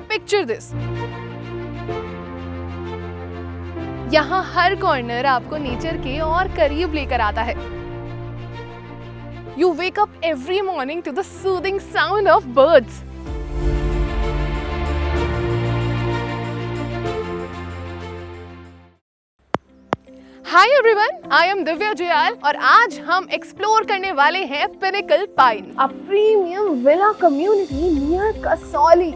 Picture this, यहाँ हर corner आपको nature के और करीब लेकर आता है। You wake up every morning to the soothing sound of birds. Hi everyone, I am Divya Jayal और आज हम एक्सप्लोर करने वाले हैं pinnacle pine, a premium villa community near Kasauli.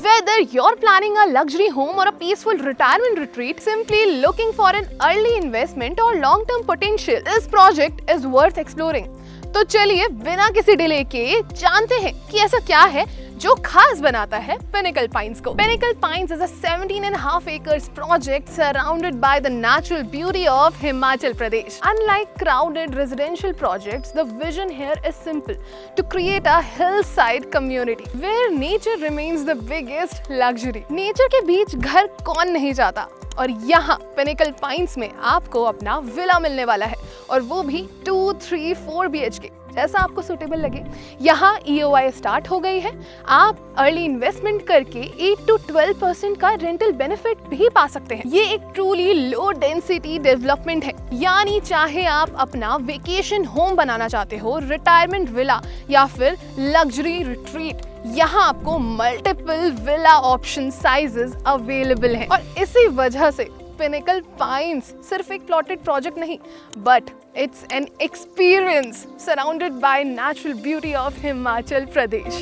Whether you're planning a luxury home or a peaceful retirement retreat, simply looking for an early investment or long-term potential, this project is worth exploring. तो चलिए बिना किसी delay के जानते हैं कि ऐसा क्या है जो खास बनाता है पिनेकल पाइन्स को। Pinnacle pines is a 17.5 acres project surrounded by the natural beauty of Himachal Pradesh. Unlike crowded residential projects, the vision here is simple: to create a hillside community where nature remains the biggest luxury. Nature के बीच घर कौन नहीं चाहता, और यहाँ pinnacle pines में आपको अपना विला मिलने वाला है, और वो भी 2, 3, 4 BHK, जैसा आपको सुटेबल लगे। यहाँ EOI स्टार्ट हो गई है। आप अर्ली इन्वेस्टमेंट करके 8 to 12% का रेंटल बेनिफिट भी पा सकते हैं। ये एक ट्रूली लो डेंसिटी डेवलपमेंट है, यानी चाहे आप अपना वेकेशन होम बनाना चाहते हो, रिटायरमेंट विला या फिर लग्जरी रिट्रीट, यहाँ आपको multiple villa option sizes available हैं। और इसी वजह से पिनेकल पाइन्स सिर्फ एक प्लॉटेड प्रोजेक्ट नहीं, but it's an experience surrounded by natural beauty of Himachal Pradesh.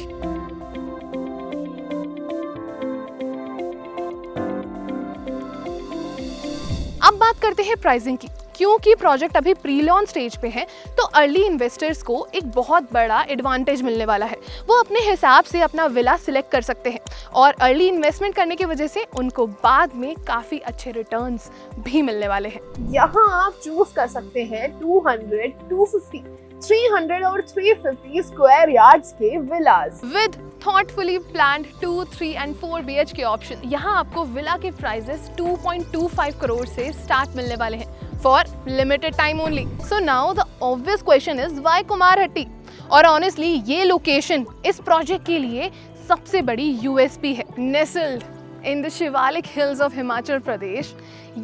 अब बात करते हैं प्राइसिंग की। क्योंकि प्रोजेक्ट अभी प्री लॉन्च स्टेज पे है, तो अर्ली इन्वेस्टर्स को एक बहुत बड़ा एडवांटेज मिलने वाला है। वो अपने हिसाब से अपना विला सिलेक्ट कर सकते हैं, और अर्ली इन्वेस्टमेंट करने की वजह से उनको बाद में काफ़ी अच्छे रिटर्न्स भी मिलने वाले हैं। यहाँ आप चूज कर सकते हैं 200, 250, 300 और 350 स्क्वायर यार्ड्स के villas with thoughtfully planned 2, 3 and 4 BHK option. यहाँ आपको विला के प्राइसेस 2.25 करोड़ से स्टार्ट मिलने वाले हैं for limited time only. So now the obvious question is why Kumarhatti? और ऑनेस्टली ये लोकेशन इस प्रोजेक्ट के लिए सबसे बड़ी USP है। Nestled in the Shivalik hills of Himachal Pradesh,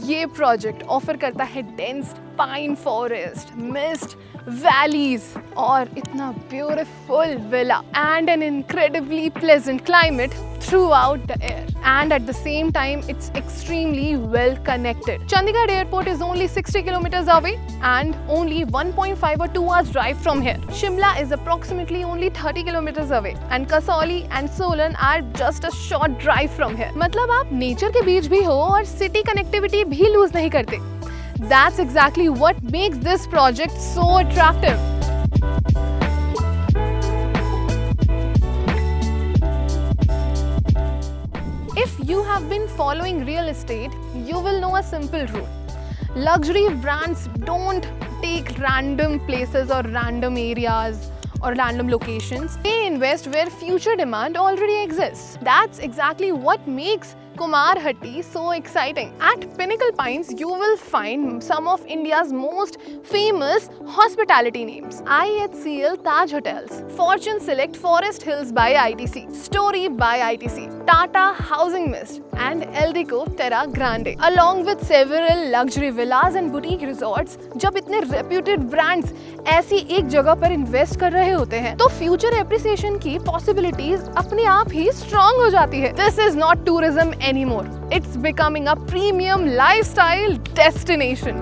ये प्रोजेक्ट ऑफर करता है dense pine forest, mist, valleys और इतना beautiful villa and an incredibly pleasant climate throughout the air, and at the same time it's extremely well connected. Chandigarh airport is only 60 kilometers away and only 1.5 or 2 hours drive from here. Shimla is approximately only 30 kilometers away and Kasauli and Solan are just a short drive from here. मतलब आप nature के बीच भी हो और city connectivity भी loose नहीं करते। That's exactly what makes this project so attractive. If you have been following real estate, you will know a simple rule. Luxury brands don't take random places or random areas or random locations. They invest where future demand already exists. That's exactly what makes Kumarhatti so exciting. At Pinecle Pines, you will find some of India's most famous hospitality names: IHCL Taj Hotels, Fortune Select Forest Hills by ITC, Story by ITC, Tata Housing Mist, and Eldico Terra Grande, along with several luxury villas and boutique resorts. जब इतने reputed brands ऐसी एक जगह पर invest कर रहे होते हैं, तो फ्यूचर एप्रिसिएशन की पॉसिबिलिटीज अपने आप ही स्ट्रॉन्ग हो जाती है। This is not tourism anymore. It's becoming a premium lifestyle destination.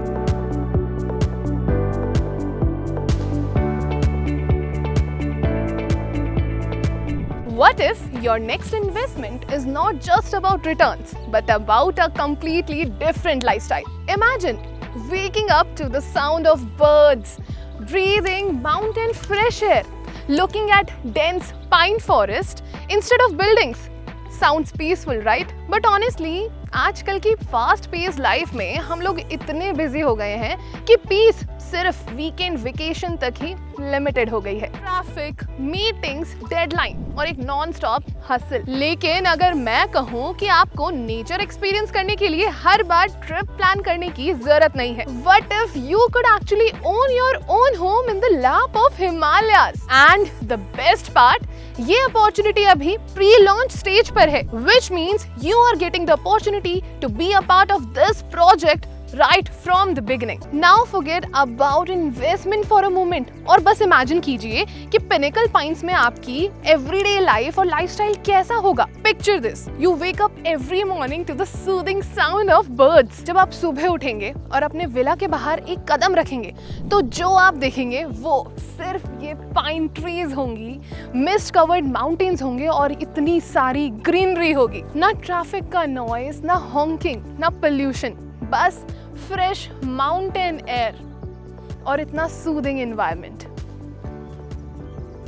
What if your next investment is not just about returns, but about a completely different lifestyle? Imagine waking up to the sound of birds, breathing mountain fresh air, looking at dense pine forest instead of buildings. Sounds peaceful, right? But honestly, आजकल की fast pace life में हम लोग इतने busy हो गए हैं कि पीस सिर्फ वीकेंड वेकेशन तक ही लिमिटेड हो गई है। ट्रैफिक, मीटिंग्स, डेडलाइन और एक नॉन स्टॉप हसल। लेकिन अगर मैं कहूँ कि आपको नेचर एक्सपीरियंस करने के लिए हर बार ट्रिप प्लान करने की जरूरत नहीं है, What if you could actually own your own home in the lap of Himalayas? And the best part, ये अपॉर्चुनिटी अभी प्री लॉन्च स्टेज पर है, which means you are getting the opportunity to be a part of this project right from the beginning. Now forget about investment for a moment और बस imagine कीजिए कि pinnacle pines में आपकी everyday life और lifestyle कैसा होगा. Picture this, you wake up every morning to the soothing sound of birds. जब आप सुबह उठेंगे और अपने विला के बाहर एक कदम रखेंगे तो जो आप देखेंगे वो सिर्फ ये पाइन ट्रीज होंगी, मिस्ट कवर्ड माउंटेन्स होंगे और इतनी सारी ग्रीनरी होगी. ना ट्रैफिक का नॉइज, ना हॉन्किंग, ना पोल्यूशन, बस फ्रेश माउंटेन एयर और इतना soothing environment.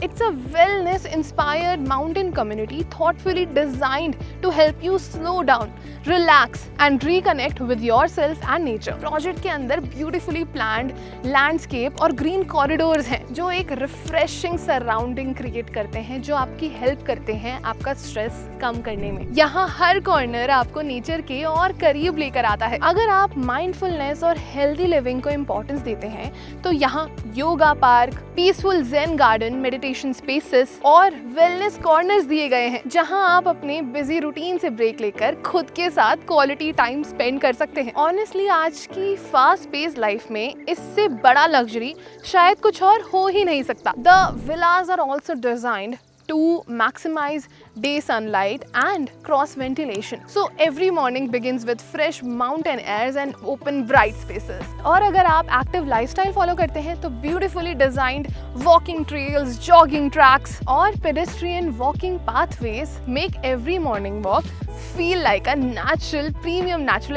It's a wellness-inspired mountain community thoughtfully designed to help you slow down, relax and reconnect with yourself and nature. Project के अंदर beautifully planned landscape और green corridors हैं जो एक refreshing surrounding create करते हैं, जो आपकी help करते हैं आपका stress कम करने में. यहाँ हर corner आपको nature के और करीब लेकर आता है. अगर आप mindfulness और healthy living को importance देते हैं तो यहाँ yoga park, peaceful zen garden, meditation spaces और वेलनेस कॉर्नर्स दिए गए हैं जहां आप अपने बिजी रूटीन से ब्रेक लेकर खुद के साथ क्वालिटी टाइम स्पेंड कर सकते हैं. ऑनेस्टली आज की फास्ट पेस्ड लाइफ में इससे बड़ा लग्जरी शायद कुछ और हो ही नहीं सकता. The villas are also designed to maximize day sunlight and cross ventilation. So every morning begins with fresh mountain airs and open bright spaces. और अगर आप active lifestyle follow करते हैं तो beautifully designed walking trails, jogging tracks और pedestrian walking pathways make every morning walk feel like a natural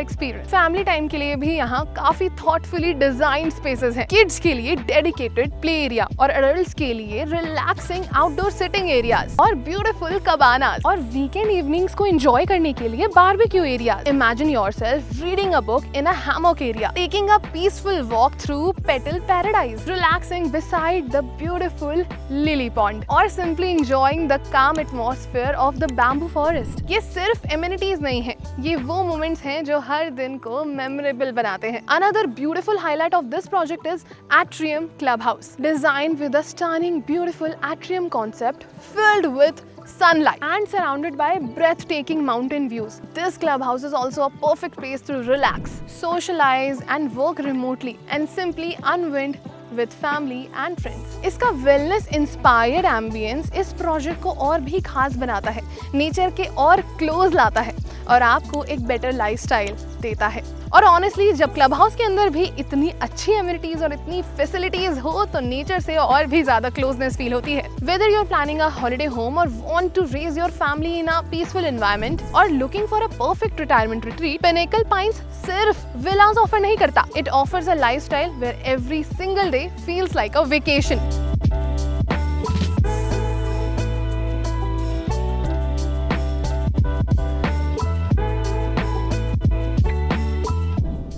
experience. Family time के लिए भी यहाँ काफी thoughtfully designed spaces हैं. Kids के लिए dedicated play area और adults के लिए relaxing outdoor sitting areas और beautiful cabanas और weekend evenings को enjoy करने के लिए barbecue areas. Imagine yourself reading a book in a hammock area, taking a peaceful walk through petal paradise, relaxing beside the beautiful lily pond और simply enjoying the calm atmosphere of the bamboo forest. ये सिर्फ amenities नहीं है, ये वो moments हैं जो हर दिन को memorable बनाते हैं. Another beautiful highlight of this project is Atrium Clubhouse, designed with a stunning beautiful atrium concept filled with sunlight and surrounded by breathtaking mountain views. This clubhouse is also a perfect place to relax, socialize and work remotely and simply unwind with family and friends. इसका wellness inspired ambience इस project को और भी खास बनाता है, nature के और क्लोज लाता है और आपको एक बेटर लाइफस्टाइल देता है. और ऑनेस्टली जब क्लब हाउस के अंदर भी इतनी अच्छी एमिनिटीज और इतनी फैसिलिटीज हो तो नेचर से और भी ज्यादा क्लोजनेस फील होती है. Whether you are planning a holiday home और want to raise your family in a peaceful environment और looking for a perfect retirement retreat, Pinnacle Pines सिर्फ विलास ऑफर नहीं करता, it offers a lifestyle where every single day feels like a vacation.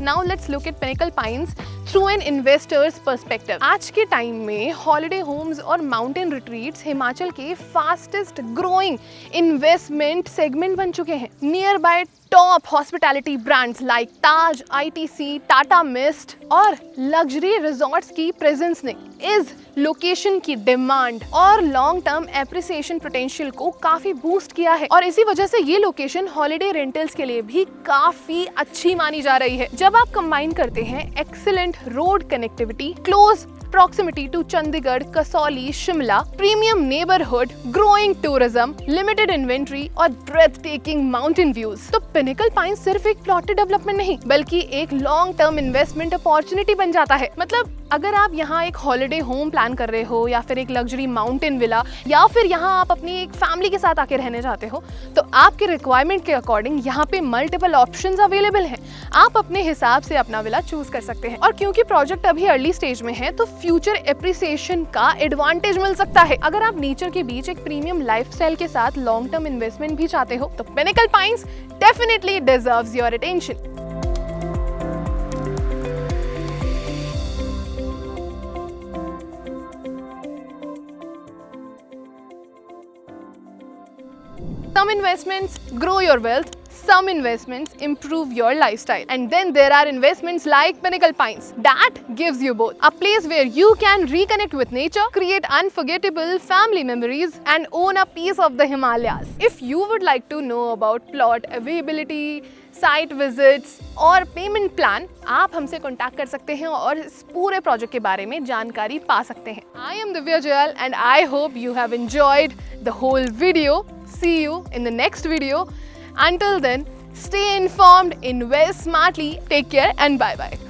Now let's look at Pinnacle Pines through an investor's perspective. आज के time में holiday Holmes और mountain retreats Himachal के fastest growing investment segment बन चुके हैं. Near by top hospitality brands like Taj, ITC, Tata mist और luxury resorts की प्रेजेंस ने इस लोकेशन की डिमांड और लॉन्ग टर्म एप्रिसिएशन पोटेंशियल को काफी बूस्ट किया है और इसी वजह से ये लोकेशन हॉलिडे रेंटल्स के लिए भी काफी अच्छी मानी जा रही है. जब आप कंबाइन करते हैं excellent road connectivity, close proximity to Chandigarh, Kasauli, Shimla, premium neighborhood, growing tourism, limited inventory और breathtaking mountain views, तो Pinnacle Pines सिर्फ एक plotted development नहीं बल्कि एक long term investment opportunity बन जाता है. मतलब अगर आप यहाँ एक हॉलिडे होम प्लान कर रहे हो या फिर एक लग्जरी माउंटेन विला या फिर यहाँ आप अपनी एक फैमिली के साथ आके रहने चाहते हो तो आपके रिक्वायरमेंट के अकॉर्डिंग यहाँ पे मल्टीपल ऑप्शंस अवेलेबल हैं. आप अपने हिसाब से अपना विला चूज कर सकते हैं और क्योंकि प्रोजेक्ट अभी अर्ली स्टेज में है तो फ्यूचर एप्रिसिएशन का एडवांटेज मिल सकता है. अगर आप नेचर के बीच एक प्रीमियम लाइफस्टाइल के साथ लॉन्ग टर्म इन्वेस्टमेंट भी चाहते हो तो pinnacle pines definitely deserves your attention. Some investments grow your wealth, Some investments improve your lifestyle, and then there are investments like Pinnacle Pines that gives you both a place where you can reconnect with nature, create unforgettable family memories, and own a piece of the Himalayas. If you would like to know about plot availability, site visits और payment plan, आप हमसे contact कर सकते हैं और इस पूरे project के बारे में जानकारी पा सकते हैं। I am Divya Jayal and I hope you have enjoyed the whole video. See you in the next video. Until then, stay informed, invest smartly, take care and bye bye.